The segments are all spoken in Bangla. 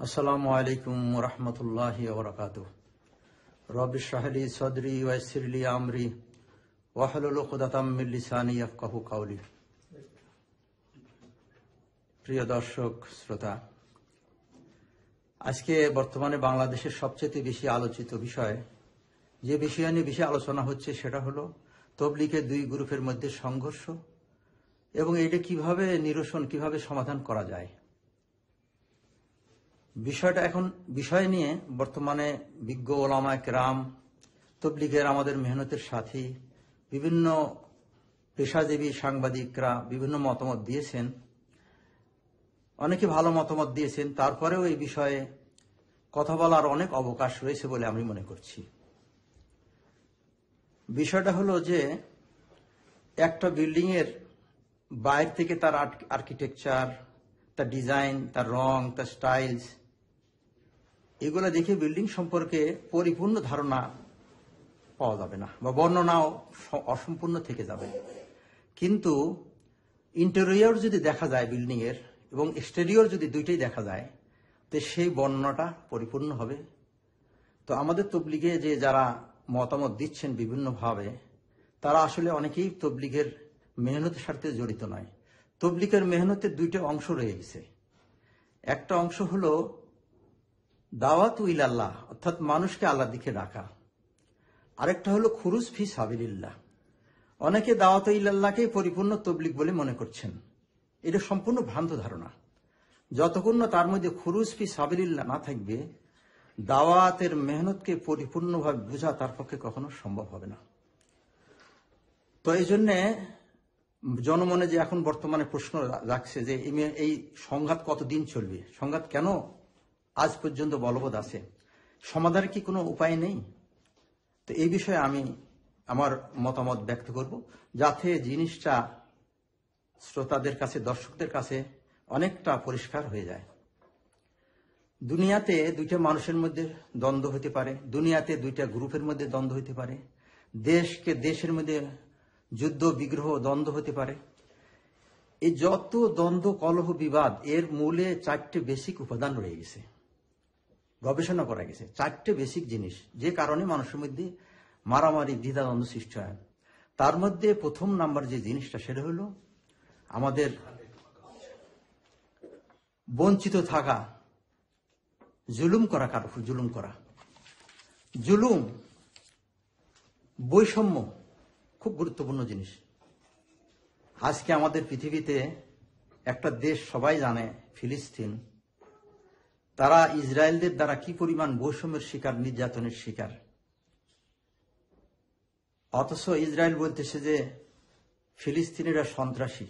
আসসালামু আলাইকুম রহমতুল্লাহি ওবরাকাতুহ। রব্বি ইশরাহ লি সদরি ওয়াইসির লি আমরি ওয়াহলুল উকদাতাম মিন লিসানি ইয়াফকাহু কাওলি। প্রিয় দর্শক শ্রোতা, আজকে বর্তমানে বাংলাদেশের সবচেয়ে বেশি আলোচিত বিষয়, যে বিষয় নিয়ে বেশি আলোচনা হচ্ছে, সেটা হলো তবলিগের দুই গ্রুপের মধ্যে সংঘর্ষ এবং এটা কিভাবে নিরসন, কিভাবে সমাধান করা যায়। বিষয় নিয়ে বর্তমানে বিজ্ঞ ওলামায়ে কেরাম, তবলিগের আমাদের মেহনতের সাথী, বিভিন্ন পেশাজীবী সাংবাদিকরা বিভিন্ন মতামত দিয়েছেন। অনেকে ভালো মতামত দিয়েছেন, তারপরেও এই বিষয়ে কথা বলার অনেক অবকাশ রয়েছে বলে আমি মনে করছি। বিষয়টা হলো যে একটা বিল্ডিং এর বাইরে থেকে তার আর্কিটেকচার, তার ডিজাইন, তার রং, তার স্টাইলস, এগুলো দেখে বিল্ডিং সম্পর্কে পরিপূর্ণ ধারণা পাওয়া যাবে না, বা বর্ণনাও অসম্পূর্ণ থেকে যাবে। কিন্তু ইন্টেরিয়র যদি দেখা যায় বিল্ডিং এর, এবং এক্সটেরিয়র যদি দুইটাই দেখা যায়, তো সেই বর্ণনাটা পরিপূর্ণ হবে। তো আমাদের তবলিগে যে যারা মতামত দিচ্ছেন বিভিন্নভাবে, তারা আসলে অনেকেই তবলিগের মেহনতের সাথে জড়িত নয়। তবলিগের মেহনতের দুইটা অংশ রয়ে গেছে। একটা অংশ হলো দাওয়াত ইলাল্লাহ, অর্থাৎ মানুষকে আল্লাহর দিকে ডাকা। আরেকটা হলো খুরুজ ফি সাবিলিল্লাহ। অনেকে দাওয়াত ইলাল্লাহকে পরিপূর্ণ তবলিগ বলে মনে করছেন। এটা সম্পূর্ণ ভ্রান্ত ধারণা। যতক্ষণ না তার মধ্যে খুরুজ ফি সাবিলিল্লাহ না থাকবে, দাওয়াতের মেহনতকে পরিপূর্ণভাবে বোঝা তার পক্ষে কখনো সম্ভব হবে না। তো এই জন্যে জনমনে যে এখন বর্তমানে প্রশ্ন রাখছে যে এই সংঘাত কতদিন চলবে, সংঘাত কেন আজ পর্যন্ত বলবৎ আছে, সমাধানের কি কোনো উপায় নেই? তো এই বিষয়ে আমি আমার মতামত ব্যক্ত করব, যাতে জিনিসটা শ্রোতাদের কাছে, দর্শকদের কাছে অনেকটা পরিষ্কার হয়ে যায়। দুনিয়াতে দুইটা মানুষের মধ্যে দ্বন্দ্ব হতে পারে, দুনিয়াতে দুইটা গ্রুপের মধ্যে দ্বন্দ্ব হতে পারে, দেশের মধ্যে যুদ্ধ বিগ্রহ দ্বন্দ্ব হতে পারে। এই যত দ্বন্দ্ব, কলহ, বিবাদ, এর মূলে চারটে বেসিক উপাদান রয়ে গেছে, গবেষণা করা গেছে। চারটে বেসিক জিনিস, যে কারণে মানুষের মধ্যে মারামারি, দ্বিধাদ্বন্দ্ব সৃষ্টি হয়। তার মধ্যে প্রথম নাম্বার যে জিনিসটা, সেটা হলো আমাদের বঞ্চিত থাকা, জুলুম করা, কারো উপর জুলুম করা। জুলুম, বৈষম্য খুব গুরুত্বপূর্ণ জিনিস। আজকে আমাদের পৃথিবীতে একটা দেশ সবাই জানে, ফিলিস্তিন। তারা ইসরায়েলদের দ্বারা কি পরিমাণ বৈষম্যের শিকার, নির্যাতনের শিকার। অথচ ইসরায়েল বলতেছে যে ফিলিস্তিনিরা সন্ত্রাসী,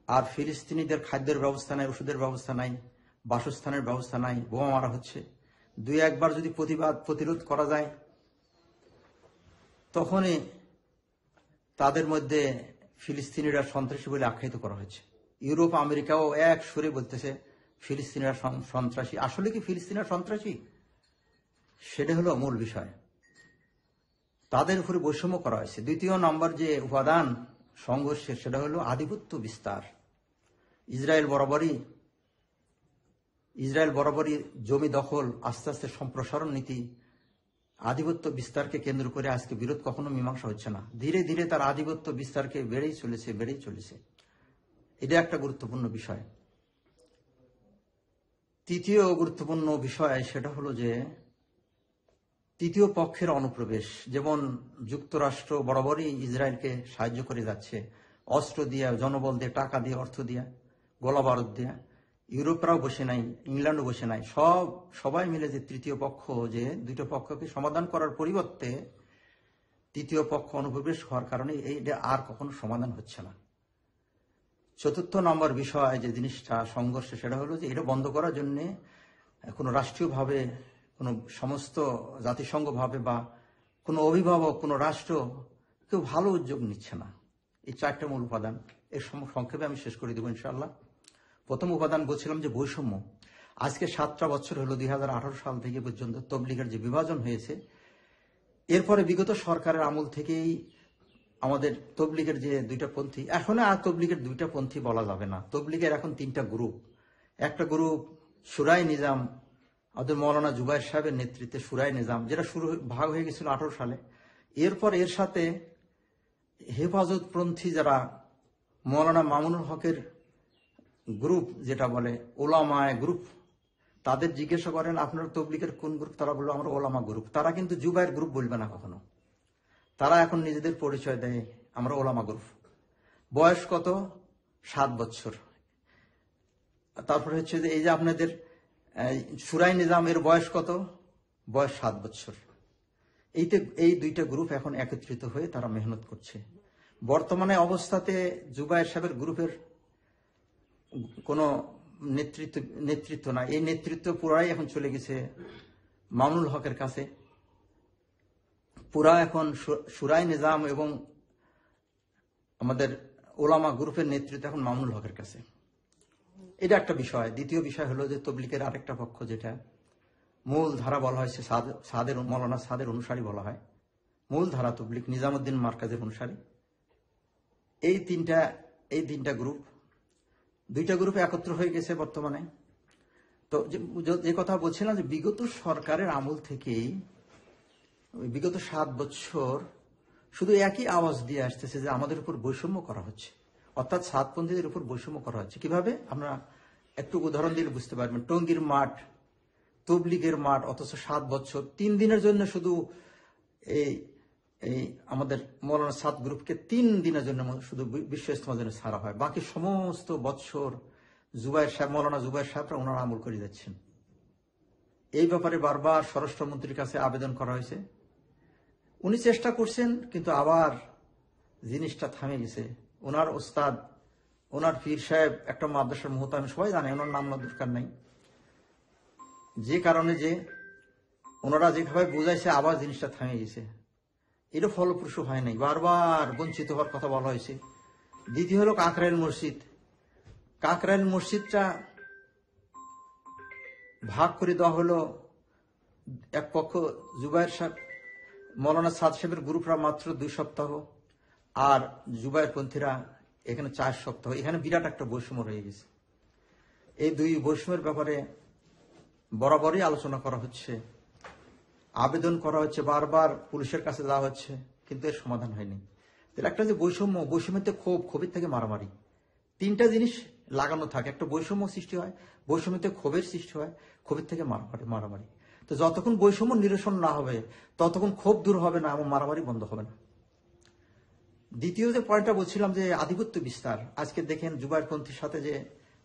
আর ফিলিস্তিনিদের খাদ্যের ব্যবস্থা নাই, ওষুধের ব্যবস্থা নাই, বাসস্থানের ব্যবস্থা নাই, বোমা মারা হচ্ছে। দুই একবার যদি প্রতিরোধ করা যায়, তখনই তাদের মধ্যে ফিলিস্তিনিরা সন্ত্রাসী বলে আখ্যায়িত করা হচ্ছে। ইউরোপ, আমেরিকাও এক সুরে বলতেছে ফিলিস্তিনিরা সন্ত্রাসী। আসলে কি ফিলিস্তিনিরা সন্ত্রাসী? সেটা হলো মূল বিষয়। তাদের উপরে বৈষম্য করা হয়েছে। দ্বিতীয় নম্বর যে উপাদান সংঘর্ষের, সেটা হলো আধিপত্য বিস্তার। ইসরায়েল বরাবরই জমি দখল, আস্তে আস্তে সম্প্রসারণ নীতি, আধিপত্য বিস্তারকে কেন্দ্র করে আজকে বিরোধ কখনো মীমাংসা হচ্ছে না। ধীরে ধীরে তার আধিপত্য বিস্তারকে বেড়েই চলেছে। এটা একটা গুরুত্বপূর্ণ বিষয়। তৃতীয় গুরুত্বপূর্ণ বিষয়, সেটা হলো যে তৃতীয় পক্ষের অনুপ্রবেশ। যেমন যুক্তরাষ্ট্র বরাবরই ইসরায়েলকে সাহায্য করে যাচ্ছে, অস্ত্র দিয়ে, জনবল দিয়ে, টাকা দিয়ে, অর্থ দিয়ে, গোলা বারুদ দিয়ে। ইউরোপরাও বসে নাই, ইংল্যান্ডও বসে নাই, সবাই মিলে যে তৃতীয় পক্ষ, যে দুটো পক্ষকে সমাধান করার পরিবর্তে তৃতীয় পক্ষ অনুপ্রবেশ হওয়ার কারণে এইটা আর কখনো সমাধান হচ্ছে না। চতুর্থ নম্বর বিষয় যে জিনিসটা সংঘর্ষ, সেটা হলো যে এটা বন্ধ করার জন্য কোনো রাষ্ট্রীয়ভাবে, কোনো সমস্ত জাতিসংঘভাবে বা কোনো অভিভাবক, কোনো রাষ্ট্র কেউ ভালো উদ্যোগ নিচ্ছে না। এই চারটা মূল উপাদান, এর সংক্ষেপে আমি শেষ করে দেবো ইনশাআল্লাহ। প্রথম উপাদান বলছিলাম যে বৈষম্য। আজকে 7টা বছর হলো, 2018 সাল থেকে পর্যন্ত তবলিগের যে বিভাজন হয়েছে, এরপরে বিগত সরকারের আমল থেকেই আমাদের তবলিগের যে দুইটা পন্থী, এখন আর তবলিগের দুইটা পন্থী বলা যাবে না। তবলিগের এখন 3টা গ্রুপ। একটা গ্রুপ সুরাই নিজাম, আমাদের মৌলানা জুবাইর সাহেবের নেতৃত্বে সুরাই নিজাম, যেটা শুরু ভাগ হয়ে গেছিল 18 সালে। এরপর এর সাথে হেফাজতপন্থী যারা মৌলানা মামুনুল হকের গ্রুপ, যেটা বলে ওলামায় গ্রুপ, তাদের জিজ্ঞাসা করেন আপনার তবলিগের কোন গ্রুপ, তারা বললো আমরা ওলামা গ্রুপ। তারা কিন্তু জুবাইর গ্রুপ বলবে না কখনো, তারা এখন নিজেদের পরিচয় দেয় আমরা ওলামা গ্রুপ। বয়স কত? 7 বছর। তারপরে হচ্ছে যে এই যে আপনাদের সুরাই নিজাম, এর বয়স কত? বয়স 7 বছর। এই দুইটা গ্রুপ এখন একত্রিত হয়ে তারা মেহনত করছে। বর্তমানে অবস্থাতে জুবাইর সাহেবের গ্রুপের কোনো নেতৃত্ব না, এই নেতৃত্ব পুরাই এখন চলে গেছে মামুনুল হকের কাছে। পুরা এখন সুরাই নিজাম এবং আমাদের ওলামা গ্রুপের নেতৃত্ব এখন মামুনুল হকের কাছে। এটা একটা বিষয়। দ্বিতীয় বিষয় হলো যে তবলিগের আরেকটা পক্ষ, যেটা মূল ধারা বলা হয়েছে মৌলানা সাদের অনুসারী বলা হয়, মূল ধারা তবলিগ নিজামুদ্দিন মার্কাজের অনুসারী। এই তিনটা গ্রুপ, দুইটা গ্রুপ একত্র হয়ে গেছে বর্তমানে। তো যে কথা বলছিলাম যে বিগত সরকারের আমল থেকেই বিগত 7 বছর শুধু একই আওয়াজ দিয়ে আসতেছে যে আমাদের উপর বৈষম্য করা হচ্ছে, অর্থাৎ সাতপন্থীদের উপর বৈষম্য করা হচ্ছে। কিভাবে? আমরা একটু উদাহরণ দিলে বুঝতে পারবেন। টঙ্গীর মাঠ তবলিগের মাঠ, অথচ 7 বছর 3 দিনের জন্য শুধু এই আমাদের মৌলানা সাদ গ্রুপকে 3 দিনের জন্য শুধু বিশ্ব ইজতেমার জন্য ছাড়া হয়, বাকি সমস্ত বছর মৌলানা জুবাইর সাহেবরা ওনারা আমল করে যাচ্ছেন। এই ব্যাপারে বারবার স্বরাষ্ট্রমন্ত্রীর কাছে আবেদন করা হয়েছে, উনি চেষ্টা করছেন, কিন্তু আবার জিনিসটা থামে গেছে। ওনার ওস্তাদ, ওনার পীর সাহেব একটা মাদ্রাসার মুহতামিম, সবাই জানে, ওনার নাম নেওয়ার দরকার নাই, যে কারণে যে ওনারা যেভাবে বুঝাইছে আবার জিনিসটা থামে গেছে। এটা ফলপ্রসূ হয় নাই, বারবার বঞ্চিত হওয়ার কথা বলা হয়েছে। দ্বিতীয় হলো কাকরাইল মসজিদ। কাকরাইল মসজিদটা ভাগ করে দেওয়া হলো, এক পক্ষ জুবাইর সাহেব মৌলানা সাদ সাহেবের গ্রুপরা মাত্র 2 সপ্তাহ, আর জুবাইর পন্থীরা এখানে 4 সপ্তাহ। এখানে বিরাট একটা বৈষম্য রয়ে গেছে। এই দুই বৈষম্যের ব্যাপারে বরাবরই আলোচনা করা হচ্ছে, আবেদন করা হচ্ছে, বারবার পুলিশের কাছে যাওয়া হচ্ছে, কিন্তু এর সমাধান হয়নি। তাহলে একটা যে বৈষম্যতে ক্ষোভের থেকে মারামারি, 3টা জিনিস লাগানো থাকে। একটা বৈষম্য সৃষ্টি হয়, বৈষম্যতে ক্ষোভের সৃষ্টি হয়, ক্ষোভের থেকে মারামারি। তো যতক্ষণ বৈষম্য নিরসন না হবে ততক্ষণ ক্ষোভ দূর হবে না এবং মারামারি বন্ধ হবে না। দ্বিতীয় যে পয়েন্টটা বলছিলাম যে আধিপত্য বিস্তার, আজকে দেখেন জুবাইরপন্থীর সাথে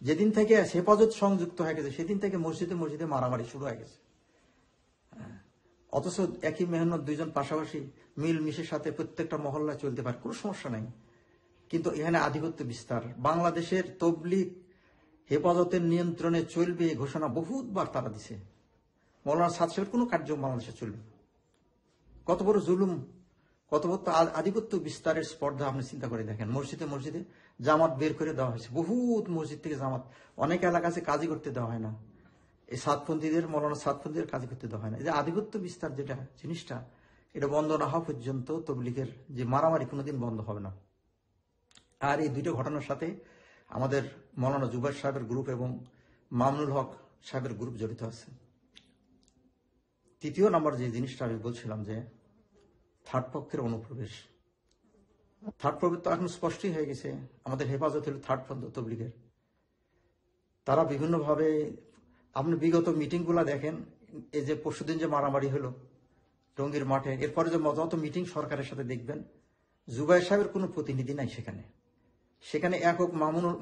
যেদিন থেকে হেফাজত সংযুক্ত হয়ে গেছে সেদিন থেকে মসজিদে মারামারি শুরু হয়ে গেছে। অথচ একই মেহনত, দুইজন পাশাপাশি মিল মিশের সাথে প্রত্যেকটা মহল্লায় চলতে পারে, কোনো সমস্যা নাই। কিন্তু এখানে আধিপত্য বিস্তার, বাংলাদেশের তবলিগ হেফাজতের নিয়ন্ত্রণে চলবে ঘোষণা বহুতবার তারা দিছে। মৌলানা সাদ সাহেবের কোনো কার্য বাংলাদেশে চলবে, কত বড় জুলুম, কত বড় আধিপত্য বিস্তারের স্পর্ধা আপনি চিন্তা করে দেখেন। মসজিদে জামাত বের করে দেওয়া হয়েছে, বহুত মসজিদ থেকে জামাত, অনেক এলাকা আছে কাজই করতে দেওয়া হয় না। এই সাতপন্থীদের, মৌলানা সাতপন্থীদের কাজই করতে দেওয়া হয় না। এই যে আধিপত্য বিস্তার যেটা জিনিসটা, এটা বন্ধ না হওয়া পর্যন্ত তবলিগের যে মারামারি কোনোদিন বন্ধ হবে না। আর এই দুইটা ঘটনার সাথে আমাদের মৌলানা জুবাইর সাহেবের গ্রুপ এবং মামুনুল হক সাহেবের গ্রুপ জড়িত আছে। তৃতীয় নম্বর যে জিনিসটা আমি বলছিলাম যে থার্ড পক্ষের অনুপ্রবেশ। থার্ড প্রবেশ তো এখন স্পষ্টই হয়ে গেছে, আমাদের হেফাজত হল থার্ড পন্থ তবলিগের। তারা বিভিন্নভাবে, আপনি বিগত মিটিংগুলা দেখেন, এই যে পরশুদিন যে মারামারি হলো টঙ্গীর মাঠে, এরপরে যে যত মিটিং সরকারের সাথে দেখবেন, জুবাইর সাহেবের কোনো প্রতিনিধি নাই সেখানে একক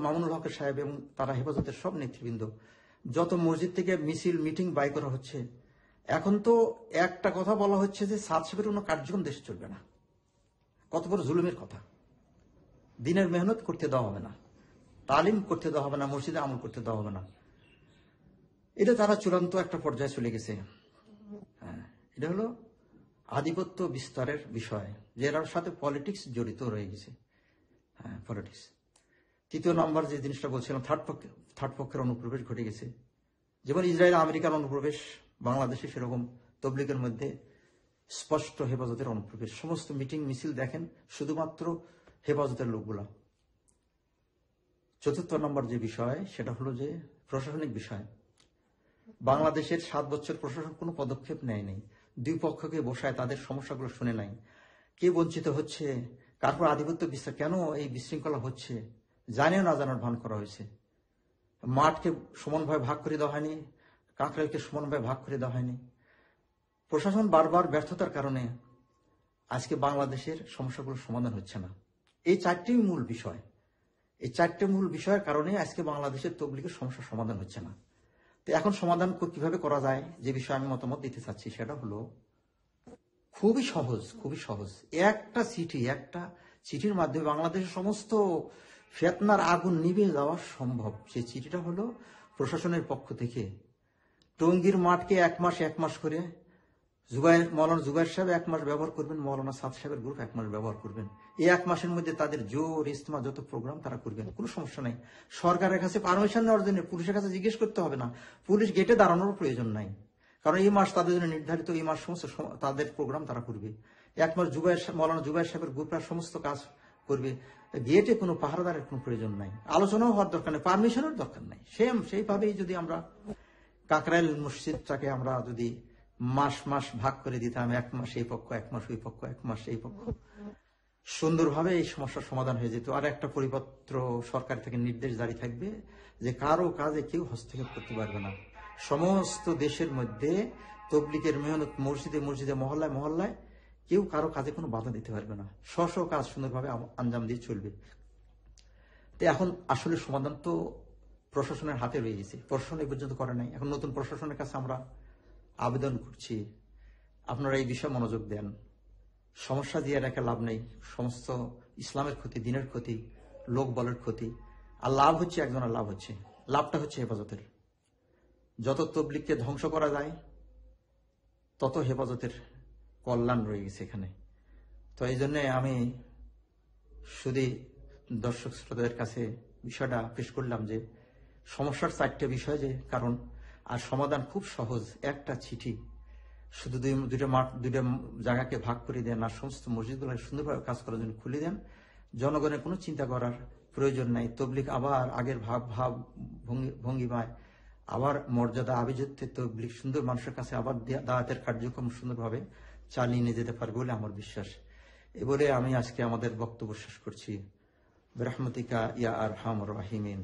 মামুনুল হকের সাহেব এবং তারা হেফাজতের সব নেতৃবৃন্দ, যত মসজিদ থেকে মিছিল মিটিং বাই করা হচ্ছে। এখন তো একটা কথা বলা হচ্ছে যে সাদ সাহেবের কোনো কার্যক্রম দেশে চলবে না। কত বড় জুলুমের কথা! দিনের মেহনত করতে দেওয়া হবে না, তালিম করতে দেওয়া হবে না, মসজিদে আমল করতে দেওয়া হবে না। এটা তারা চূড়ান্ত একটা পর্যায়ে চলে গেছে। এটা হলো আধিপত্য বিস্তারের বিষয়, যেটার সাথে পলিটিক্স জড়িত রয়ে গেছে। পলিটিক্স। তৃতীয় নম্বর যে জিনিসটা বলছিলাম, থার্ড পক্ষের অনুপ্রবেশ ঘটে গেছে। যেমন ইসরায়েল আমেরিকার অনুপ্রবেশ বাংলাদেশে, সেরকম তবলিগের মধ্যে স্পষ্ট হেফাজতের অনুপ্রবেশ। সমস্ত মিটিং মিছিল দেখেন শুধুমাত্র হেফাজতের লোকগুলা। চতুর্থ নম্বর যে বিষয়, সেটা হলো যে প্রশাসনিক বিষয়। বাংলাদেশের 7 বছর প্রশাসন কোনো পদক্ষেপ নেয়নি, দুই পক্ষকে বসায় তাদের সমস্যাগুলো শুনে নাই। কে বঞ্চিত হচ্ছে, কারপর আধিপত্য বিস্তার, কেন এই বিশৃঙ্খলা হচ্ছে জানেও না জানার ভান করা হয়েছে। মাঠকে সমানভাবে ভাগ করে দেওয়া হয়নি, কাকরাইলকে সমানভাবে ভাগ করে দেওয়া হয়নি। প্রশাসন বারবার ব্যর্থতার কারণে আজকে বাংলাদেশের সমস্যাগুলো সমাধান হচ্ছে না। এই 4টি মূল বিষয়, এই 4টে মূল বিষয়ের কারণে আজকে বাংলাদেশের তবলিগের সমস্যার সমাধান হচ্ছে না। তো এখন সমাধান কিভাবে করা যায়, যে বিষয়ে আমি মতামত দিতে চাচ্ছি সেটা হলো খুবই সহজ, খুবই সহজ। একটা চিঠির মাধ্যমে বাংলাদেশের সমস্ত ফেতনার আগুন নিভে যাওয়া সম্ভব। সেই চিঠিটা হলো প্রশাসনের পক্ষ থেকে টঙ্গীর মাঠকে এক মাস করে মৌলানা জুবাইর সাহেব 1 মাস ব্যবহার করবেন, মৌলানা সাদ সাহেবের গ্রুপ 1 মাস ব্যবহার করবেন। এই 1 মাসের মধ্যে তাদের জোর ইজতেমা যত প্রোগ্রাম তারা করবেন, কোনো সমস্যা নাই। সরকারের কাছে পারমিশন নেওয়ার জন্য পুলিশের কাছে জিজ্ঞেস করতে হবে না, পুলিশ গেটে দাঁড়ানোর প্রয়োজন নাই, কারণ এই মাস তাদের জন্য নির্ধারিত। এই মাস সমস্ত তাদের প্রোগ্রাম তারা করবে। 1 মাস মৌলানা জুবাইর সাহেবের গ্রুপরা সমস্ত কাজ করবে। গেটে কোনো পাহারাদারের কোনো প্রয়োজন নাই, আলোচনাও হওয়ার দরকার নেই, পারমিশনের দরকার নাই। সেইভাবেই যদি আমরা কাকরাইল মসজিদটাকে আমরা যদি মাস ভাগ করে দিতাম, 1 মাস এই পক্ষ, 1 মাস ওই পক্ষ, 1 মাস এই পক্ষ, সুন্দরভাবে এই সমস্যার সমাধান হয়ে যেত। আর একটা পরিপত্র সরকার থেকে নির্দেশ জারি থাকবে যে কারো কাজে কেউ হস্তক্ষেপ করতে পারবে না। সমস্ত দেশের মধ্যে তবলিগের মেহনত মসজিদে মহল্লায় কেউ কারো কাজে কোনো বাধা দিতে পারবে না, স্ব কাজ সুন্দরভাবে আঞ্জাম দিয়ে চলবে। তো এখন আসলে সমাধান তো প্রশাসনের হাতে রয়ে গেছে, প্রশাসন এই পর্যন্ত করে নাই। এখন নতুন প্রশাসনের কাছে আমরা আবেদন করছি, আপনারা এই বিষয়ে মনোযোগ দেন। সমস্যা দিয়ে রেখে লাভ নেই, সমস্ত ইসলামের ক্ষতি, দিনের ক্ষতি, লোক বলের ক্ষতি। আর লাভ হচ্ছে একজনের লাভ হচ্ছে, লাভটা হচ্ছে হেফাজতের। যত তবলিগকে ধ্বংস করা যায় তত হেফাজতের কল্যাণ রয়ে গেছে এখানে। তো এই জন্য আমি শুধু দর্শক শ্রোতাদের কাছে বিষয়টা পেশ করলাম যে সমস্যার 4টে বিষয়, যে কারণ আর সমাধান খুব সহজ। একটা চিঠি, শুধু দুইটা জায়গাকে ভাগ করে দেন, আর সমস্ত মসজিদগুলো সুন্দরভাবে কাজ করার জন্য খুলে দেন। জনগণের কোনো চিন্তা করার প্রয়োজন নাই। তবলিগ আবার আগের ভাব ভঙ্গিমায়, আবার মর্যাদা আভিজাত্যে তবলিগ সুন্দর মানুষের কাছে আবার দাওয়াতের কার্যক্রম সুন্দরভাবে চালিয়ে নিয়ে যেতে পারবে বলে আমার বিশ্বাস। এ বলে আমি আজকে আমাদের বক্তব্য শেষ করছি। বিরহমাতিকা ইয়া আরহামুর রাহিমিন।